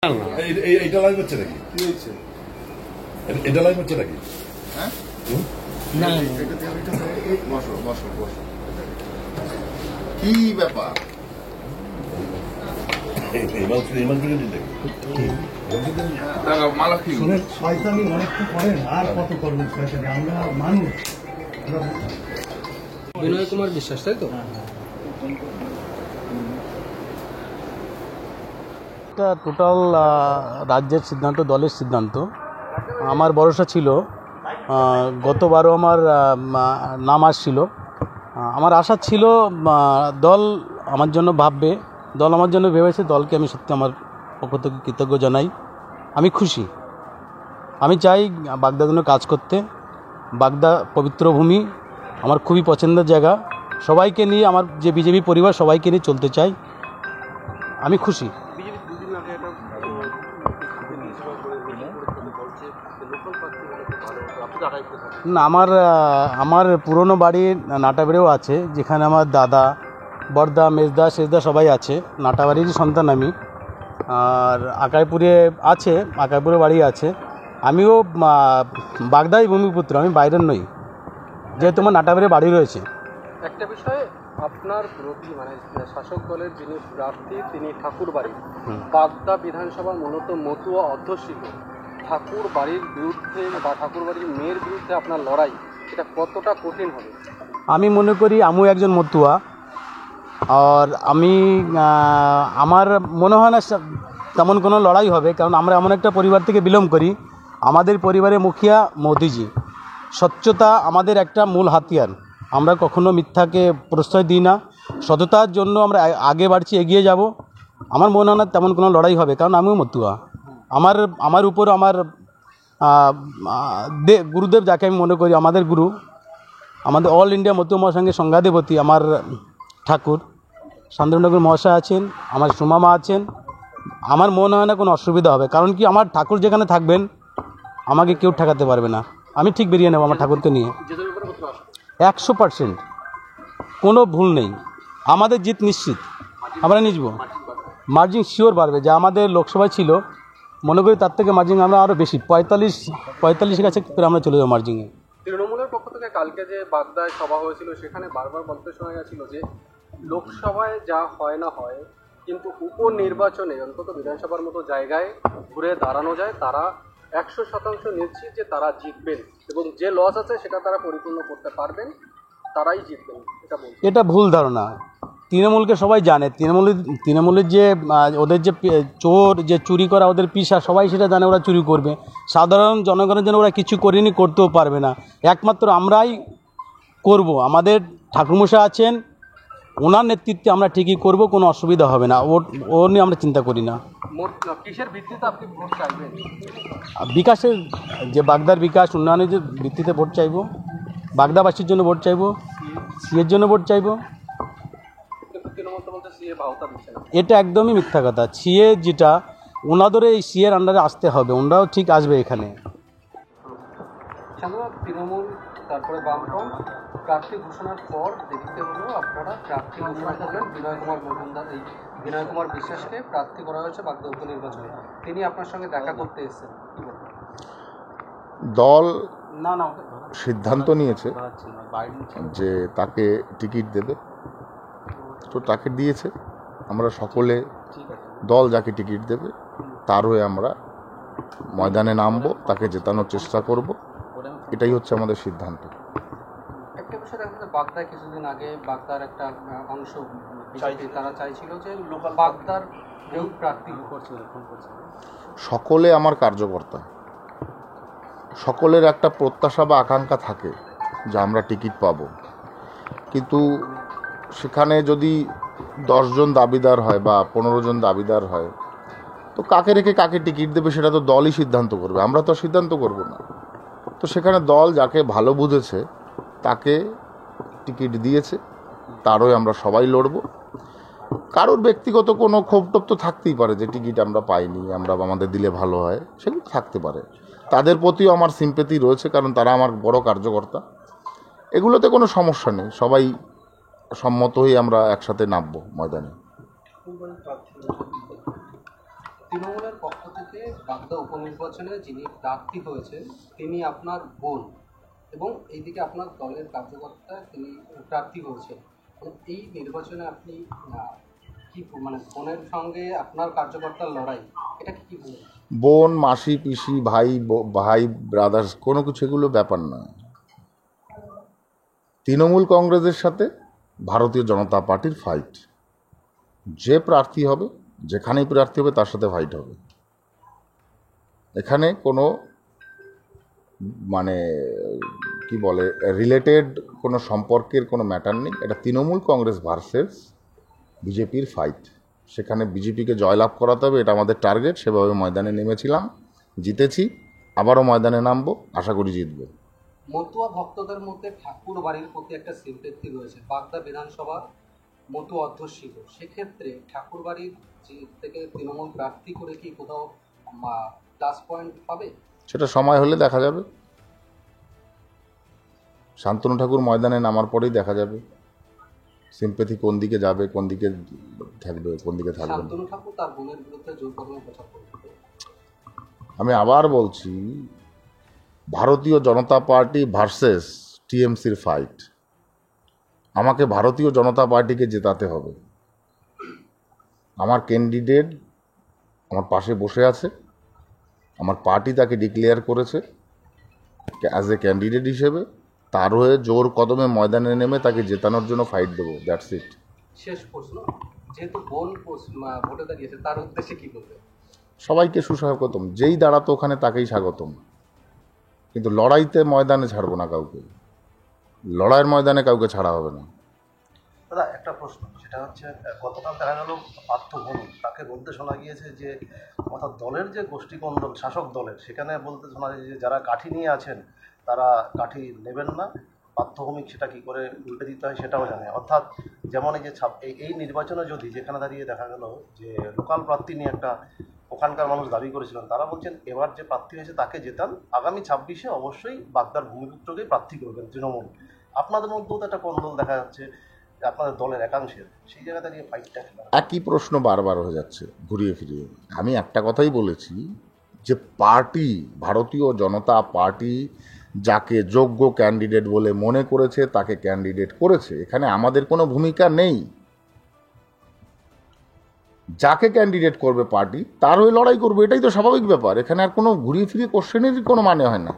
এইটা লাইভ হচ্ছে নাকি? এটা লাইভ হচ্ছে নাকি? হ্যাঁ না বসো বসো বসো। কি ব্যাপার? মালা কি শয়তানি অনেকটা করেন, আর কত করবেন শয়তানি? আমরা মানুষ। বিনয় কুমার বিশ্বাস, তাই তো? এটা টোটাল রাজ্যের সিদ্ধান্ত, দলের সিদ্ধান্ত। আমার ভরসা ছিল, গতবারও আমার নাম আসছিল, আমার আশা ছিল দল আমার জন্য ভাববে, দল আমার জন্য ভেবেছে। দলকে আমি সত্যি আমার পক্ষ থেকে কৃতজ্ঞ জানাই। আমি খুশি। আমি চাই বাগদার জন্য কাজ করতে। বাগদা পবিত্র ভূমি, আমার খুবই পছন্দের জায়গা। সবাইকে নিয়ে, আমার যে বিজেপি পরিবার, সবাইকে নিয়ে চলতে চাই। আমি খুশি। না, আমার পুরনো বাড়ি নাটাবাড়িও আছে, যেখানে আমার দাদা, বড়দা, মেজদা, শেষদা সবাই আছে। নাটাবাড়িরই সন্তান আমি। আর আকাইপুরে আছে, আকাইপুরে বাড়ি আছে। আমিও বাগদাই ভূমিপুত্র, আমি বাইরের নই, যেহেতু আমার নাটাবাড়ি বাড়ি রয়েছে। একটা বিষয়ে আপনার বিরোধী মানে শাসক দলের যিনি প্রার্থী, তিনি ঠাকুর বাড়ি বাগদা বিধানসভা মূলত মতুয়া অধ্যুষিত। ঠাকুর বাড়ির বিরুদ্ধে বা ঠাকুর বাড়ির মেয়ের বিরুদ্ধে আপনার লড়াই, এটা কতটা কঠিন হবে? আমি মনে করি আমিও একজন মতুয়া, আর আমার মনে হয় না তেমন কোনো লড়াই হবে, কারণ আমরা এমন একটা পরিবার থেকে বিলং করি। আমাদের পরিবারের মুখিয়া মোদিজি। স্বচ্ছতা আমাদের একটা মূল হাতিয়ার। আমরা কখনো মিথ্যাকে প্রশ্রয় দিই না। সততার জন্য আমরা আগে বাড়ছি, এগিয়ে যাব। আমার মনে হয় না তেমন কোনো লড়াই হবে, কারণ আমিও মতুয়া। আমার উপর আমার গুরুদেব, যাকে আমি মনে করি আমাদের গুরু, আমাদের অল ইন্ডিয়া মতুয়া মহাসংঘের সংঘাধিপতি আমার ঠাকুর শান্তনুঠাকুর মহাশয় আছেন, আমার সুমামা আছেন। আমার মনে হয় না কোনো অসুবিধা হবে, কারণ কি আমার ঠাকুর যেখানে থাকবেন আমাকে কেউ ঠেকাতে পারবে না। আমি ঠিক বেরিয়ে নেব আমার ঠাকুরকে নিয়ে 100%। কোনো ভুল নেই। আমাদের জিত নিশ্চিত, আমরা নিজব। মার্জিন শিওর বাড়বে। যা আমাদের লোকসভায় ছিল, মনে করি তার থেকে মার্জিন আমরা আরও বেশি, 45-45 কাছে আমরা চলে যাবো মার্জিনে। তৃণমূলের পক্ষ থেকে কালকে যে বাগদায় সভা হয়েছিল, সেখানে বারবার বলতে শোনা গেছিল যে লোকসভায় যা হয় না হয়, কিন্তু উপনির্বাচনে অন্তত বিধানসভার মতো জায়গায় ঘুরে দাঁড়ানো যায়। তারা 100% নিশ্চিত যে তারা জিতবেন, এবং যে লস আছে সেটা তারা পরিপূর্ণ করতে পারবেন, তারাই জিতবেন। এটা ভুল ধারণা। তৃণমূলকে সবাই জানে। তৃণমূলের যে ওদের যে চোর, যে চুরি করা ওদের পেশা, সবাই সেটা জানে ওরা চুরি করবে। সাধারণ জনগণের জন্য ওরা কিছু করেনি, করতেও পারবে না। একমাত্র আমরাই করব। আমাদের ঠাকুরমশাই আছেন, ওনার নেতৃত্বে আমরা ঠিকই করব, কোনো অসুবিধা হবে না। ও নিয়ে আমরা চিন্তা করি না। কিসের ভিত্তিতে আপনি ভোট চাইবেন? বিকাশের, যে বাগদার বিকাশ উন্নয়নের যে ভিত্তিতে ভোট চাইব। বাগদাবাসীর জন্য ভোট চাইব, সিএর জন্য ভোট চাইব। এটা একদমই মিথ্যা কথা। সিএ যেটা, ওনাদের এই সিএর আন্ডারে আসতে হবে, ওনারাও ঠিক আসবে এখানে। তৃণমূল, তারপরে বামফ্রন্ট প্রার্থী ঘোষণার পর দেখতে হলো আপনারা প্রার্থী ঘোষণা করলেন বিনয় কুমার মজুমদার। এই বিনয় কুমার বিশ্বাসকে প্রার্থী করা হয়েছে বাগদা উপনির্বাচনে। তিনি আপনার সঙ্গে দেখা করতে এসেছেন। দল সিদ্ধান্ত নিয়েছে যে তাকে টিকিট দেবে, তো তাকে দিয়েছে। আমরা সকলে, দল যাকে টিকিট দেবে তার হয়ে আমরা ময়দানে নামবো, তাকে জেতানোর চেষ্টা করব। এটাই হচ্ছে আমাদের সিদ্ধান্ত। একটা বিষয় দেখা যাচ্ছে, বাগদায় কিছুদিন আগে বাগদার একটা অংশ তারা চাইছিল যে বাগদার কেউ প্রার্থী করছে। সকলে আমার কার্যকর্তা, সকলের একটা প্রত্যাশা বা আকাঙ্ক্ষা থাকে যে আমরা টিকিট পাব, কিন্তু সেখানে যদি 10 জন দাবিদার হয় বা 15 জন দাবিদার হয়, তো কাকে রেখে কাকে টিকিট দেবে সেটা তো দলই সিদ্ধান্ত করবে, আমরা তো সিদ্ধান্ত করব না। তো সেখানে দল যাকে ভালো বুঝেছে তাকে টিকিট দিয়েছে, তারই আমরা সবাই লড়ব। কারোর ব্যক্তিগত কোনো ক্ষোভ তো থাকতেই পারে যে টিকিট আমরা পাইনি, আমরা আমাদের দিলে ভালো হয়, সেগুলো থাকতে পারে। তাদের প্রতিও আমার সিম্প্যাথি রয়েছে, কারণ তারা আমার বড় কার্যকর্তা। এগুলোতে কোনো সমস্যা নেই, সবাই সম্মত হয়ে আমরা একসাথে নামবো ময়দানে। তৃণমূলের পক্ষ থেকে বাগদা উপনির্বাচনে যিনি প্রার্থী হয়েছেন তিনি আপনার বোন, এবং এইদিকে আপনার দলের কার্যকর্তা তিনি প্রার্থী হয়েছেন। এই নির্বাচনে আপনি কি মানে বোনের সঙ্গে আপনার কার্যকর্তার লড়াই, এটা কি বলবেন? বোন, মাসি, পিসি, ভাই ব্রাদার্স কোনো কিছু এগুলো ব্যাপার না। তৃণমূল কংগ্রেসের সাথে ভারতীয় জনতা পার্টির ফাইট। যে প্রার্থী হবে, যেখানেই প্রার্থী হবে তার সাথে ফাইট হবে। এখানে কোনো মানে কি বলে রিলেটেড কোনো সম্পর্কের কোনো ম্যাটার নেই। এটা তৃণমূল কংগ্রেস ভার্সেস বিজেপির ফাইট। সেখানে বিজেপিকে জয়লাভ করাতে হবে, এটা আমাদের টার্গেট। সেভাবে ময়দানে নেমেছিলাম, জিতেছি, আবারও ময়দানে নামবো, আশা করি জিতবো। মতুয়া ভক্তদের মধ্যে ঠাকুর বাড়ির প্রতি একটা সিম্পেথি রয়েছে। বাগদা বিধানসভা মতুয়া অধ্যুষিত, সেক্ষেত্রে ঠাকুর বাড়ির থেকে তৃণমূল প্রার্থী করে কি কোথাও প্লাস পয়েন্ট পাবে? সেটা সময় হলে দেখা যাবে। শান্তনু ঠাকুর ময়দানে নামার পরেই দেখা যাবে সিম্পেথি কোন দিকে যাবে, কোন দিকে থাকবে, কোন দিকে থাকবে না। শান্তনু ঠাকুর তার বোনের বিরুদ্ধে জোর কদমে প্রচার করবে। আমি আবার বলছি, ভারতীয় জনতা পার্টি ভার্সেস টিএমসির ফাইট। আমাকে ভারতীয় জনতা পার্টিকে জেতাতে হবে। আমার ক্যান্ডিডেট আমার পাশে বসে আছে, আমার পার্টি তাকে ডিক্লেয়ার করেছে অ্যাজ এ ক্যান্ডিডেট হিসেবে। তার হয়ে জোর কদমে ময়দানে নেমে তাকে জেতানোর জন্য ফাইট দেবো, দ্যাটস ইট। শেষ প্রশ্ন, যেহেতু বোন ভোটে দাঁড়িয়েছে তার উদ্দেশ্যে কি বলবে? সবাইকে সুস্বাগতম, যেই দাঁড়াতো ওখানে তাকেই স্বাগতম, কিন্তু লড়াইতে ময়দানে ছাড়বো না কাউকে। লড়াইয়ের ময়দানে কাউকে ছাড়া হবে না। দাদা একটা প্রশ্ন, সেটা হচ্ছে গতকাল দেখা গেল পার্থ ভৌমিক তাকে বলতে শোনা গিয়েছে যে অর্থাৎ দলের যে গোষ্ঠীকন্দল শাসক দলের, সেখানে বলতে শোনা যায় যে যারা কাঠি নিয়ে আছেন তারা কাঠি নেবেন না। পার্থ ভৌমিক সেটা কী করে উল্টে দিতে হয় সেটাও জানে। অর্থাৎ যেমন এই যে এই নির্বাচনে যদি যেখানে দাঁড়িয়ে দেখা গেল যে লোকাল প্রার্থী নিয়ে একটা ওখানকার মানুষ দাবি করেছিলেন, তারা বলছেন এবার যে প্রার্থী হয়েছে তাকে জেতান, আগামী 26-এ অবশ্যই বাগদার ভূমিপুত্রকেই প্রার্থী করবেন তৃণমূল। আপনাদের মধ্যেও তো একটা কোন্দল দেখা যাচ্ছে আপনাদের দলের একাংশের, সেই জায়গায় দাঁড়িয়ে ফাইটটা। একই প্রশ্ন বারবার হয়ে যাচ্ছে ঘুরিয়ে ফিরিয়ে। আমি একটা কথাই বলেছি যে পার্টি, ভারতীয় জনতা পার্টি যাকে যোগ্য ক্যান্ডিডেট বলে মনে করেছে তাকে ক্যান্ডিডেট করেছে। এখানে আমাদের কোনো ভূমিকা নেই। যাকে ক্যান্ডিডেট করবে পার্টি তার হয়ে লড়াই করবে, এটাই তো স্বাভাবিক ব্যাপার। এখানে আর কোনো ঘুরিয়ে ফিরিয়ে কোশ্চেনেরই কোনো মানে হয় না।